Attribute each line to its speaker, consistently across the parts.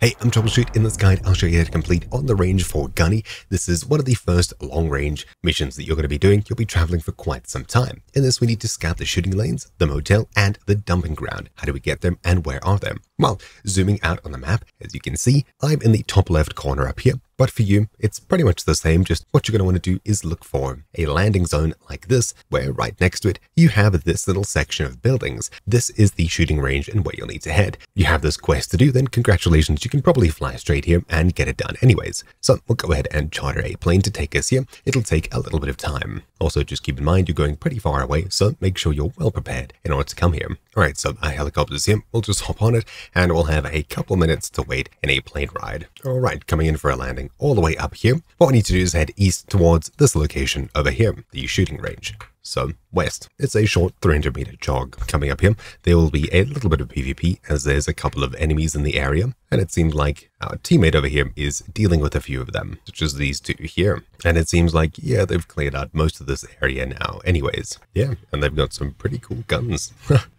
Speaker 1: Hey, I'm Troubleshoot. In this guide, I'll show you how to complete On the Range for Gunny. This is one of the first long-range missions that you're going to be doing. You'll be traveling for quite some time. In this, we need to scout the shooting lanes, the motel, and the dumping ground. How do we get them, and where are they? Well, zooming out on the map, as you can see, I'm in the top left corner up here. But for you, it's pretty much the same. Just what you're going to want to do is look for a landing zone like this, where right next to it, you have this little section of buildings. This is the shooting range and where you'll need to head. You have this quest to do, then congratulations, you can probably fly straight here and get it done anyways. So we'll go ahead and charter a plane to take us here. It'll take a little bit of time. Also, just keep in mind you're going pretty far away, so make sure you're well prepared in order to come here. Alright, so our helicopter's here. We'll just hop on it and we'll have a couple minutes to wait in a plane ride. Alright, coming in for a landing all the way up here. What we need to do is head east towards this location over here, the shooting range. So, west. It's a short 300-meter jog. Coming up here, there will be a little bit of PvP as there's a couple of enemies in the area, and it seems like our teammate over here is dealing with a few of them, such as these two here. And it seems like, yeah, they've cleared out most of this area now anyways. Yeah, and they've got some pretty cool guns.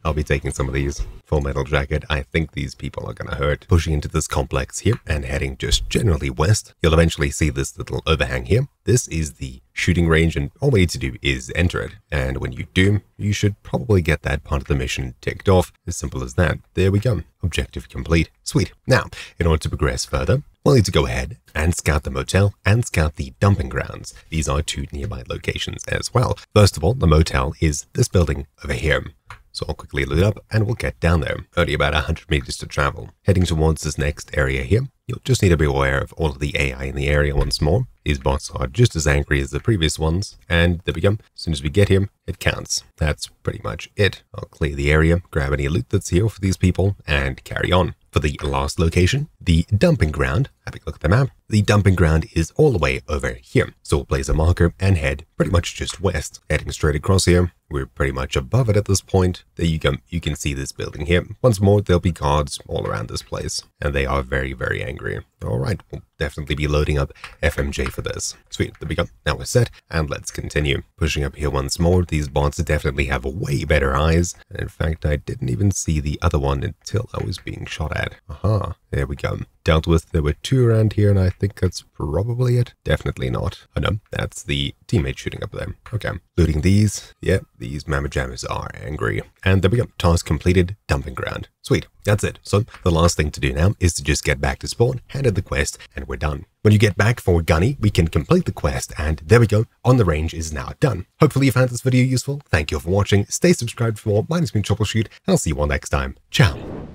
Speaker 1: I'll be taking some of these. Full metal jacket. I think these people are gonna hurt. Pushing into this complex here and heading just generally west, you'll eventually see this little overhang here. This is the shooting range, and all we need to do is enter it. And when you do, you should probably get that part of the mission ticked off. As simple as that. There we go. Objective complete. Sweet. Now, in order to progress further, we'll need to go ahead and scout the motel and scout the dumping grounds. These are two nearby locations as well. First of all, the motel is this building over here. So I'll quickly load up and we'll get down there. Only about 100 meters to travel. Heading towards this next area here, you'll just need to be aware of all of the AI in the area once more. These bots are just as angry as the previous ones. And there we go. As soon as we get here, it counts. That's pretty much it. I'll clear the area, grab any loot that's here for these people, and carry on. For the last location, the dumping ground, having a look at the map, the dumping ground is all the way over here. So we'll place a marker and head pretty much just west. Heading straight across here, we're pretty much above it at this point. There you go, you can see this building here. Once more, there'll be guards all around this place, and they are very, very angry. Alright, we'll definitely be loading up FMJ for this. Sweet, there we go. Now we're set, and let's continue. Pushing up here once more, these bots definitely have way better eyes. And in fact, I didn't even see the other one until I was being shot at. Aha, there we go. Dealt with. There were two around here, and I think that's probably it. Definitely not. Oh no, that's the teammate shooting up there. Okay, looting these. Yep, these mamma jammers are angry. And there we go. Task completed. Dumping ground. Sweet. That's it. So the last thing to do now is to just get back to spawn, hand in the quest, and we're done. When you get back for Gunny, we can complete the quest, and there we go. On the Range is now done. Hopefully you found this video useful. Thank you for watching. Stay subscribed for more. My name's been Troubleshoot, and I'll see you all next time. Ciao.